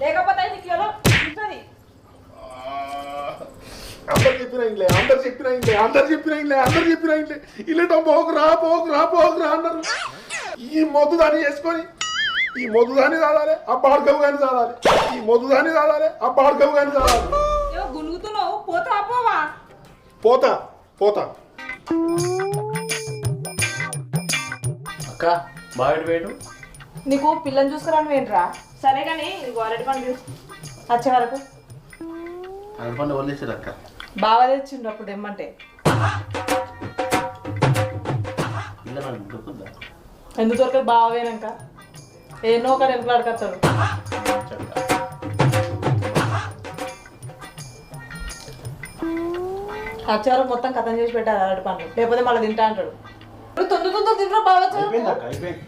లేకపోతే 5 కిలోలు ఉంటుంది. అందరు చెప్పిన ఇంట్లో ఇల్లటం పోకురా అన్నారు. ఈ మొద్దు దాన్ని చేసుకొని ఈ మొద్దు దాన్ని చదాలి ఆ బాడుకవు కానీ చదాలి ఈ మొద్దు దాన్ని చదాలి ఆ బాడుకవు కానీ చదాలి. గునుగుతున్నావు పోతా పోవా? పోతా అక్క బాగా వేయడం నీకు పిల్లని చూసుకురాను ఏంట్రా? సరే కానీ అరటి పండు వచ్చే వరకు అరటి వదిలేసారు అక్క. బాగా తెచ్చిండు అప్పుడు ఏమంటే పిల్ల నాకు దొరుకుతుందా? ఎందుకు దొరకదు? బాగా పోయినాక ఎన్నో ఒకటి వెనుకలాడుకొస్తాడు. వచ్చే వరకు మొత్తం కథం చేసి పెట్టారు అరటి పండు, లేకపోతే మళ్ళీ తింటా అంటాడు. తొందర తింటారు బాగా. అయిపోయింది అక్క అయిపోయింది.